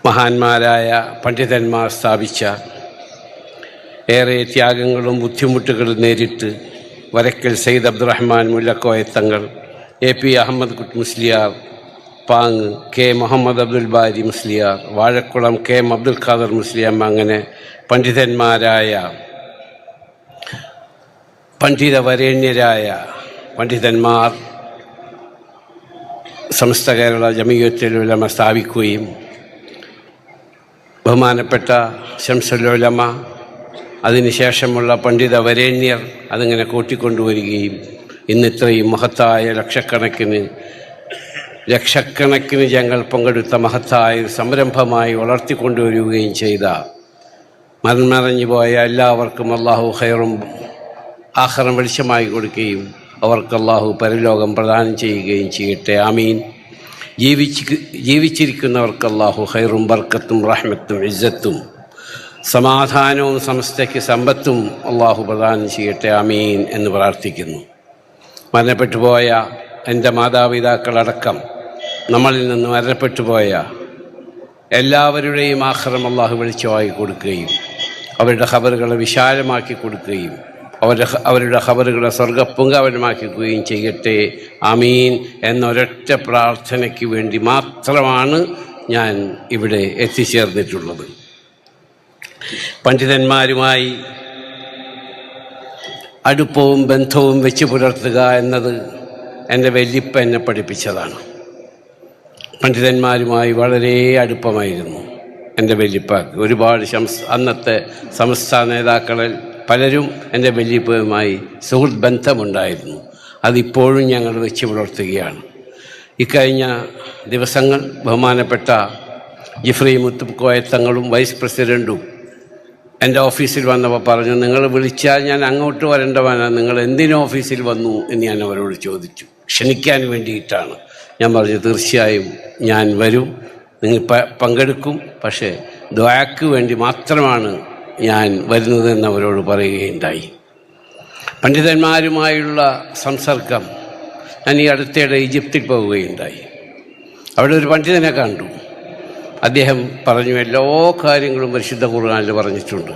മഹാന്മാരായ പണ്ഡിതന്മാർ സ്ഥാപിച്ച ഏറെ ത്യാഗങ്ങളും ബുദ്ധിമുട്ടുകളും നേരിട്ട് വരക്കൽ സയ്യിദ് അബ്ദുറഹ്മാൻ മുല്ലക്കോയത്തങ്ങൾ, AP അഹമ്മദ് കുട്ടി മുസ്ലിയാർ, പാങ് K മുഹമ്മദ് അബ്ദുൽ ബാരി മുസ്ലിയാർ, വാഴക്കുളം K അബ്ദുൽ ഖാദർ മുസ്ലിയാർ, അങ്ങനെ പണ്ഡിതന്മാരായ പണ്ഡിതവരേണ്യരായ പണ്ഡിതന്മാർ സമസ്ത കേരള ജമിയത്തുൽ ഉലമ സ്ഥാപിക്കുകയും ബഹുമാനപ്പെട്ട ശംസുൽ ഉലമ അതിനുശേഷമുള്ള പണ്ഡിതവരേണ്യർ അതിങ്ങനെ കൂട്ടിക്കൊണ്ടുവരികയും ഇന്നിത്രയും മഹത്തായ ലക്ഷക്കണക്കിന് ജനങ്ങൾ പങ്കെടുത്ത മഹത്തായ സംരംഭമായി വളർത്തിക്കൊണ്ടുവരികയും ചെയ്ത മൺമറഞ്ഞു പോയ എല്ലാവർക്കും അള്ളാഹു ഖൈറും ആഖിറം വെളിച്ചമായി കൊടുക്കുകയും അവർക്ക് അള്ളാഹു പരലോകം പ്രദാനം ചെയ്യുകയും ചെയ്യട്ടെ. ആമീൻ. ജീവിച്ചിരിക്കുന്നവർക്ക് അള്ളാഹു ഖൈറും ബർക്കത്തും റഹ്മത്തും ഇസ്സത്തും സമാധാനവും സമസ്തയ്ക്ക് സമ്പത്തും അള്ളാഹു പ്രദാനം ചെയ്യട്ടെ. ആമീൻ എന്ന് പ്രാർത്ഥിക്കുന്നു. മരണപ്പെട്ടു പോയ എൻ്റെ മാതാപിതാക്കളടക്കം നമ്മളിൽ നിന്ന് മരണപ്പെട്ടു പോയ എല്ലാവരുടെയും ആഖിറം അള്ളാഹു വെളിച്ചമായി കൊടുക്കുകയും അവരുടെ ഖബറുകളെ വിശാലമാക്കി കൊടുക്കുകയും അവരുടെ ഖബറുകളെ സ്വർഗ്ഗപ്പുങ്കവനമാക്കുകയും ചെയ്യട്ടെ. ആമീൻ എന്നൊരൊറ്റ പ്രാർത്ഥനയ്ക്ക് വേണ്ടി മാത്രമാണ് ഞാൻ ഇവിടെ എത്തിച്ചേർന്നിട്ടുള്ളത്. പണ്ഡിതന്മാരുമായി അടുപ്പവും ബന്ധവും വെച്ച് പുലർത്തുക എന്നത് എൻ്റെ വല്യപ്പ എന്നെ പഠിപ്പിച്ചതാണ്. പണ്ഡിതന്മാരുമായി വളരെ അടുപ്പമായിരുന്നു എൻ്റെ വല്യപ്പക്ക്. ഒരുപാട് അന്നത്തെ സംസ്ഥാന നേതാക്കളിൽ പലരും എൻ്റെ വല്യപ്പയുമായി സുഹൃത്ത് ബന്ധമുണ്ടായിരുന്നു. അതിപ്പോഴും ഞങ്ങൾ വെച്ച് പുലർത്തുകയാണ്. ഇക്കഴിഞ്ഞ ദിവസങ്ങൾ ബഹുമാനപ്പെട്ട ജിഫ്രി മുത്തുക്കോയത്തങ്ങളും വൈസ് പ്രസിഡൻറ്റും എൻ്റെ ഓഫീസിൽ വന്നപ്പോൾ പറഞ്ഞു, നിങ്ങൾ വിളിച്ചാൽ ഞാൻ അങ്ങോട്ട് വരേണ്ടവനാണ്, നിങ്ങൾ എന്തിനു ഓഫീസിൽ വന്നു എന്ന് ഞാൻ അവരോട് ചോദിച്ചു. ക്ഷണിക്കാൻ വേണ്ടിയിട്ടാണ്. ഞാൻ പറഞ്ഞു, തീർച്ചയായും ഞാൻ വരും, നിങ്ങൾ പങ്കെടുക്കും, പക്ഷേ ദുആക്ക് വേണ്ടി മാത്രമാണ് ഞാൻ വരുന്നതെന്ന് അവരോട് പറയുകയുണ്ടായി. പണ്ഡിതന്മാരുമായുള്ള സംസർഗം, ഞാൻ ഈ അടുത്തിടെ ഈജിപ്തിൽ പോവുകയുണ്ടായി. അവിടെ ഒരു പണ്ഡിതനെ കണ്ടു. അദ്ദേഹം പറഞ്ഞു, എല്ലാ കാര്യങ്ങളും പരിശുദ്ധ ഖുർആനിൽ പറഞ്ഞിട്ടുണ്ട്.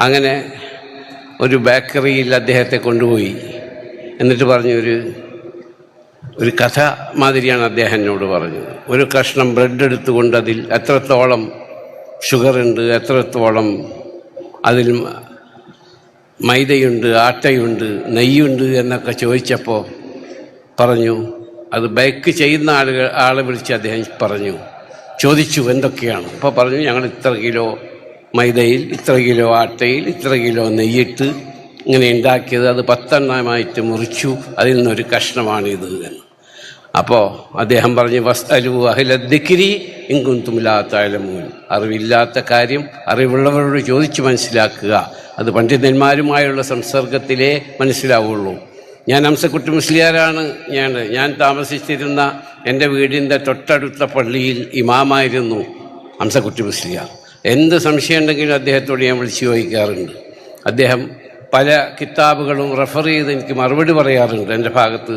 അങ്ങനെ ഒരു ബേക്കറിയിൽ അദ്ദേഹത്തെ കൊണ്ടുപോയി. എന്നിട്ട് പറഞ്ഞു, ഒരു കഥ മാതിരിയാണ് അദ്ദേഹം എന്നോട് പറഞ്ഞത്. ഒരു കഷ്ണം ബ്രെഡ് എടുത്തുകൊണ്ട് അതിൽ എത്രത്തോളം ഷുഗറുണ്ട്, എത്രത്തോളം അതിൽ മൈദയുണ്ട്, ആട്ടയുണ്ട്, നെയ്യുണ്ട് എന്നൊക്കെ ചോദിച്ചപ്പോൾ പറഞ്ഞു, അത് ബേക്ക് ചെയ്യുന്ന ആളെ വിളിച്ച് അദ്ദേഹം ചോദിച്ചു എന്തൊക്കെയാണ്. അപ്പോൾ പറഞ്ഞു, ഞങ്ങൾ ഇത്ര കിലോ മൈദയിൽ, ഇത്ര കിലോ ആട്ടയിൽ, ഇത്ര കിലോ നെയ്യിട്ട് ഇങ്ങനെ ഉണ്ടാക്കിയത്, അത് 10 എണ്ണമായിട്ട് മുറിച്ചു, അതിൽ നിന്നൊരു കഷ്ണമാണിത് എന്ന്. അപ്പോൾ അദ്ദേഹം പറഞ്ഞു, വസ്അലു അഹ്ല ദിക്രി ഇൻ കുൻതും ലാ തഅലമൂൻ. അറിവില്ലാത്ത കാര്യം അറിവുള്ളവരോട് ചോദിച്ചു മനസ്സിലാക്കുക. അത് പണ്ഡിതന്മാരുമായുള്ള സംസർഗത്തിലേ മനസ്സിലാവുള്ളൂ. ഞാൻ ഹംസക്കുട്ടി മുസ്ലിയാരാണ്. ഞാൻ താമസിച്ചിരുന്ന എൻ്റെ വീടിൻ്റെ തൊട്ടടുത്ത പള്ളിയിൽ ഇമാമായിരുന്നു ഹംസക്കുട്ടി മുസ്ലിയാർ. എന്ത് സംശയം ഉണ്ടെങ്കിലും അദ്ദേഹത്തോട് ഞാൻ വിളിച്ചു ചോദിക്കാറുണ്ട്. അദ്ദേഹം പല കിതാബുകളും റെഫർ ചെയ്ത് എനിക്ക് മറുപടി പറയാറുണ്ട്. എൻ്റെ ഭാഗത്ത്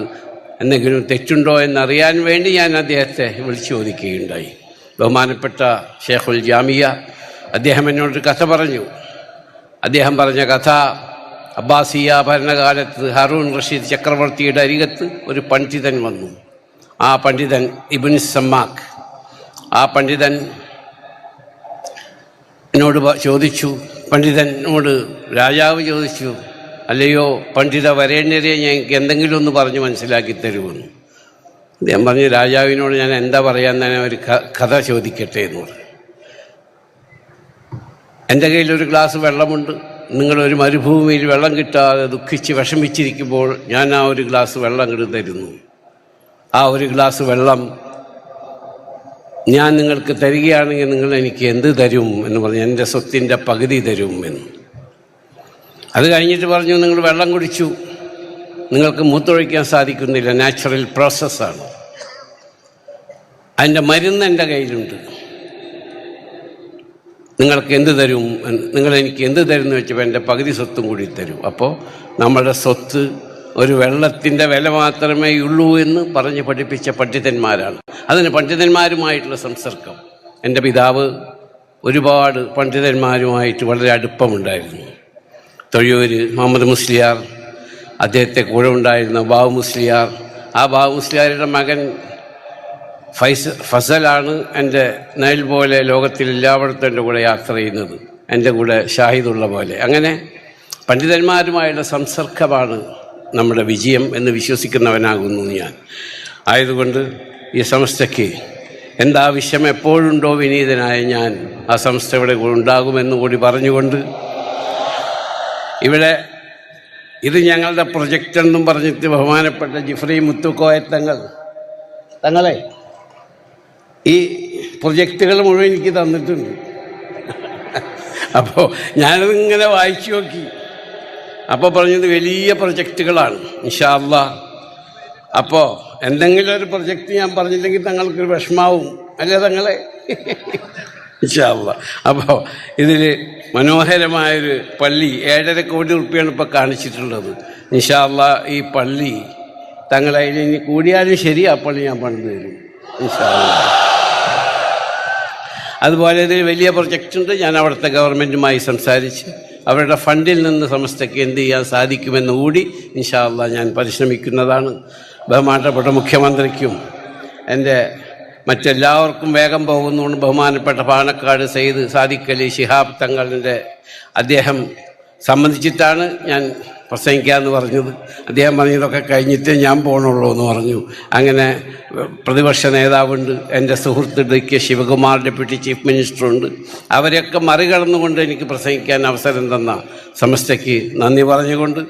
എന്തെങ്കിലും തെറ്റുണ്ടോ എന്നറിയാൻ വേണ്ടി ഞാൻ അദ്ദേഹത്തെ വിളിച്ചു ചോദിക്കുകയുണ്ടായി. ബഹുമാനപ്പെട്ട ഷേഖുൽ ജാമിയ അദ്ദേഹം എന്നോടൊരു കഥ പറഞ്ഞു. അദ്ദേഹം പറഞ്ഞ കഥ, അബ്ബാസിയ ഭരണകാലത്ത് ഹാറൂൺ റഷീദ് ചക്രവർത്തിയുടെ അരികത്ത് ഒരു പണ്ഡിതൻ വന്നു. ആ പണ്ഡിതൻ ഇബ്നു സമ്മാക്ക്. ആ പണ്ഡിതൻ എന്നോട് ചോദിച്ചു, പണ്ഡിതനോട് രാജാവ് ചോദിച്ചു, അല്ലയോ പണ്ഡിത വരേണ്യരെ, ഞങ്ങൾക്ക് എന്തെങ്കിലും ഒന്ന് പറഞ്ഞ് മനസ്സിലാക്കി തരുമെന്ന്. ഞാൻ പറഞ്ഞു, രാജാവിനോട് ഞാൻ എന്താ പറയാൻ തന്നെ ഒരു കഥ ചോദിക്കട്ടെ എന്ന് പറഞ്ഞു. എൻ്റെ കയ്യിലൊരു ഗ്ലാസ് വെള്ളമുണ്ട്. നിങ്ങളൊരു മരുഭൂമിയിൽ വെള്ളം കിട്ടാതെ ദുഃഖിച്ച് വിഷമിച്ചിരിക്കുമ്പോൾ ഞാൻ ആ ഒരു ഗ്ലാസ് വെള്ളം ഇങ്ങോട്ട് തരുന്നു. ആ ഒരു ഗ്ലാസ് വെള്ളം ഞാൻ നിങ്ങൾക്ക് തരികയാണെങ്കിൽ നിങ്ങൾ എനിക്ക് എന്ത് തരും എന്ന് പറഞ്ഞു. എൻ്റെ സ്വത്തിൻ്റെ പകുതി തരും എന്ന്. അത് കഴിഞ്ഞിട്ട് പറഞ്ഞു, നിങ്ങൾ വെള്ളം കുടിച്ചു, നിങ്ങൾക്ക് മൂത്രമൊഴിക്കാൻ സാധിക്കുന്നില്ല, നാച്ചുറൽ പ്രോസസ്സാണ്. അതിൻ്റെ മരുന്ന് എൻ്റെ കയ്യിലുണ്ട്, നിങ്ങൾക്ക് എന്ത് തരും, നിങ്ങളെനിക്ക് എന്ത് തരും എന്ന് വെച്ചപ്പോൾ എൻ്റെ പകുതി സ്വത്തും കൂടി തരും. അപ്പോൾ നമ്മുടെ സ്വത്ത് ഒരു വെള്ളത്തിൻ്റെ വില മാത്രമേ ഉള്ളൂ എന്ന് പറഞ്ഞ് പഠിപ്പിച്ച പണ്ഡിതന്മാരാണ്. അതിന് പണ്ഡിതന്മാരുമായിട്ടുള്ള സംസർഗം എൻ്റെ പിതാവ് ഒരുപാട് പണ്ഡിതന്മാരുമായിട്ട് വളരെ അടുപ്പമുണ്ടായിരുന്നു. തൊഴിയൂർ മുഹമ്മദ് മുസ്ലിയാർ, അദ്ദേഹത്തെ കൂടെ ഉണ്ടായിരുന്ന ബാബു മുസ്ലിയാർ, ആ ബാബു മുസ്ലിയാരുടെ മകൻ ഫസലാണ് എൻ്റെ നൈൽ പോലെ ലോകത്തിൽ എല്ലായിടത്തും എൻ്റെ കൂടെ യാത്ര ചെയ്യുന്നത്, എൻ്റെ കൂടെ ഷാഹിദുള്ള പോലെ. അങ്ങനെ പണ്ഡിതന്മാരുമായുള്ള സംസർഗമാണ് നമ്മുടെ വിജയം എന്ന് വിശ്വസിക്കുന്നവനാകുന്നു ഞാൻ. ആയതുകൊണ്ട് ഈ സംസ്ഥയ്ക്ക് എന്താവശ്യം എപ്പോഴുണ്ടോ വിനീതനായ ഞാൻ ആ സംസ്ഥ ഇവിടെ ഉണ്ടാകുമെന്ന് കൂടി പറഞ്ഞുകൊണ്ട്, ഇവിടെ ഇത് ഞങ്ങളുടെ പ്രൊജക്റ്റ് എന്നും പറഞ്ഞിട്ട് ബഹുമാനപ്പെട്ട ജിഫ്രി മുത്തുക്കോയ തങ്ങളെ ഈ പ്രൊജക്റ്റുകൾ മുഴുവൻ എനിക്ക് തന്നിട്ടുണ്ട്. അപ്പോൾ ഞാനതിങ്ങനെ വായിച്ചു നോക്കി. അപ്പോൾ പറഞ്ഞത് വലിയ പ്രൊജക്റ്റുകളാണ് ഇൻഷാ അല്ലാഹ്. അപ്പോൾ എന്തെങ്കിലും ഒരു പ്രൊജക്റ്റ് ഞാൻ പറഞ്ഞില്ലെങ്കിൽ തങ്ങൾക്കൊരു വിഷമാവും അല്ലേ തങ്ങളെ? ഇൻഷാ അല്ലാഹ്. അപ്പോൾ ഇതിൽ മനോഹരമായൊരു പള്ളി 7.5 കോടി റുപ്യാണ് ഇപ്പോൾ കാണിച്ചിട്ടുള്ളത്. ഇൻഷാ അല്ലാഹ് ഈ പള്ളി തങ്ങളതിൽ ഇനി കൂടിയാലും ശരി ആ പള്ളി ഞാൻ പണിത് തരും ഇൻഷാ അല്ലാഹ്. അതുപോലെ ഇതിൽ വലിയ പ്രൊജക്റ്റ് ഉണ്ട്. ഞാൻ അവിടുത്തെ ഗവൺമെൻറ്റുമായി സംസാരിച്ച് അവരുടെ ഫണ്ടിൽ നിന്ന് സമസ്തയ്ക്ക് എന്ത് ചെയ്യാൻ സാധിക്കുമെന്ന് കൂടി ഇൻഷാ അല്ലാഹ് ഞാൻ പരിശ്രമിക്കുന്നതാണ്. ബഹുമാനപ്പെട്ട മുഖ്യമന്ത്രിക്കും എൻ്റെ മറ്റെല്ലാവർക്കും വേഗം പോകുന്നതുകൊണ്ട് ബഹുമാനപ്പെട്ട പാണക്കാട് സയ്യിദ് സാദിഖ് അലി ശിഹാബ് തങ്ങളുടെ അദ്ദേഹം സംബന്ധിച്ചിട്ടാണ് ഞാൻ പ്രസംഗിക്കാമെന്ന് പറഞ്ഞത്. അദ്ദേഹം പറഞ്ഞതൊക്കെ കഴിഞ്ഞിട്ട് ഞാൻ പോകണുള്ളൂ എന്ന് പറഞ്ഞു. അങ്ങനെ പ്രതിപക്ഷ നേതാവുണ്ട്, എൻ്റെ സുഹൃത്ത് ഡി.കെ. ശിവകുമാർ ഡെപ്യൂട്ടി ചീഫ് മിനിസ്റ്ററുണ്ട്. അവരെയൊക്കെ മറികടന്നുകൊണ്ട് എനിക്ക് പ്രസംഗിക്കാൻ അവസരം തന്ന സംസ്ഥയ്ക്ക് നന്ദി പറഞ്ഞുകൊണ്ട്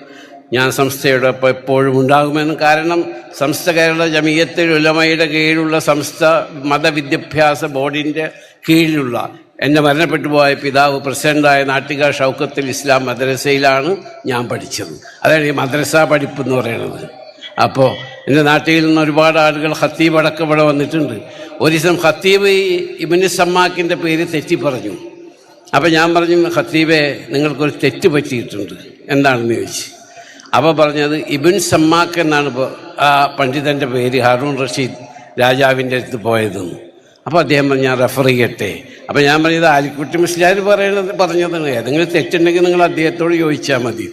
ഞാൻ സംസ്ഥയോടൊപ്പം എപ്പോഴും ഉണ്ടാകുമെന്ന്. കാരണം സംസ്ഥ കേരള ജമിയത്തുൽ ഉലമയുടെ കീഴിലുള്ള സംസ്ഥ മതവിദ്യാഭ്യാസ ബോർഡിൻ്റെ കീഴിലുള്ള എൻ്റെ മരണപ്പെട്ടു പോയ പിതാവ് പ്രസിഡൻ്റായ നാട്ടിക ഷൗക്കത്തുൽ ഇസ്ലാം മദ്രസയിലാണ് ഞാൻ പഠിച്ചത്. അതാണ് ഈ മദ്രസ പഠിപ്പ് എന്ന് പറയുന്നത്. അപ്പോൾ എൻ്റെ നാട്ടിൽ നിന്ന് ഒരുപാട് ആളുകൾ ഖത്തീബ് അടക്കം ഇവിടെ വന്നിട്ടുണ്ട്. ഒരു ദിവസം ഖത്തീബ് ഇബ്നു സമ്മാക്കിൻ്റെ പേര് തെറ്റി പറഞ്ഞു. അപ്പോൾ ഞാൻ പറഞ്ഞു, ഖത്തീബെ നിങ്ങൾക്കൊരു തെറ്റ് പറ്റിയിട്ടുണ്ട്, എന്താണെന്ന് ചോദിച്ചു. അപ്പോൾ പറഞ്ഞത് ഇബ്നു സമ്മാക്ക് എന്നാണ് ആ പണ്ഡിതൻ്റെ പേര്, ഹാറൂൺ റഷീദ് രാജാവിൻ്റെ അടുത്ത് പോയതെന്ന്. അപ്പോൾ അദ്ദേഹം പറഞ്ഞു ഞാൻ റെഫർ ചെയ്യട്ടെ. അപ്പോൾ ഞാൻ പറഞ്ഞത് ആലിക്കുട്ടി മുസ്ലിയാർ പറഞ്ഞതാണ്, ഏതെങ്കിലും തെറ്റുണ്ടെങ്കിൽ നിങ്ങൾ അദ്ദേഹത്തോട് ചോദിച്ചാൽ മതി.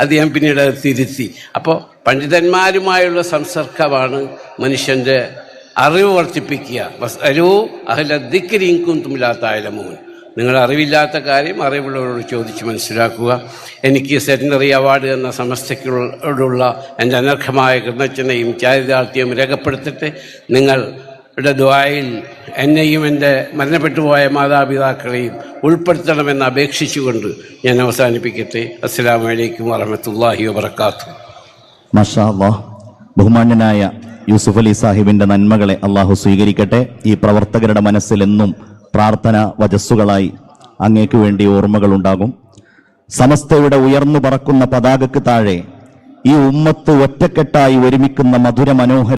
അദ്ദേഹം പിന്നീട് അത് തിരുത്തി. അപ്പോൾ പണ്ഡിതന്മാരുമായുള്ള സംസർഗമാണ് മനുഷ്യൻ്റെ അറിവ് വർദ്ധിപ്പിക്കുക. വസ്അലൂ അഹ്ല ദിക്രി ഇൻ കുൻതും ലാ തഅലമൂൻ. നിങ്ങൾ അറിവില്ലാത്ത കാര്യം അറിവുള്ളവരോട് ചോദിച്ച് മനസ്സിലാക്കുക. എനിക്ക് സെറ്റനറി അവാർഡ് എന്ന സമസ്തയ്ക്കോടുള്ള എൻ്റെ അനർഹമായ കൃതജ്ഞതയും ചാരിതാർത്ഥ്യവും രേഖപ്പെടുത്തട്ടെ. നിങ്ങളുടെ ദുആയിൽ എന്നെയും എൻ്റെ മരണപ്പെട്ടുപോയ മാതാപിതാക്കളെയും ഉൾപ്പെടുത്തണമെന്ന് അപേക്ഷിച്ചുകൊണ്ട് ഞാൻ അവസാനിപ്പിക്കട്ടെ. അസ്സലാമു അലൈക്കും വറഹ്മത്തുള്ളാഹി വബറകാതുഹു. മാഷാ അല്ലാഹ്. ബഹുമാന്യനായ യൂസുഫ് അലി സാഹിബിന്റെ നന്മകളെ അള്ളാഹു സ്വീകരിക്കട്ടെ. ഈ പ്രവർത്തകരുടെ മനസ്സിലെന്നും പ്രാർത്ഥന വചസ്സുകളായി അങ്ങേക്ക് വേണ്ടി ഓർമ്മകളുണ്ടാകും. സമസ്തയുടെ ഉയർന്നു പറക്കുന്ന പതാകയ്ക്ക് താഴെ ഈ ഉമ്മത്ത് ഒറ്റക്കെട്ടായി ഒരുമിക്കുന്ന മധുര മനോഹര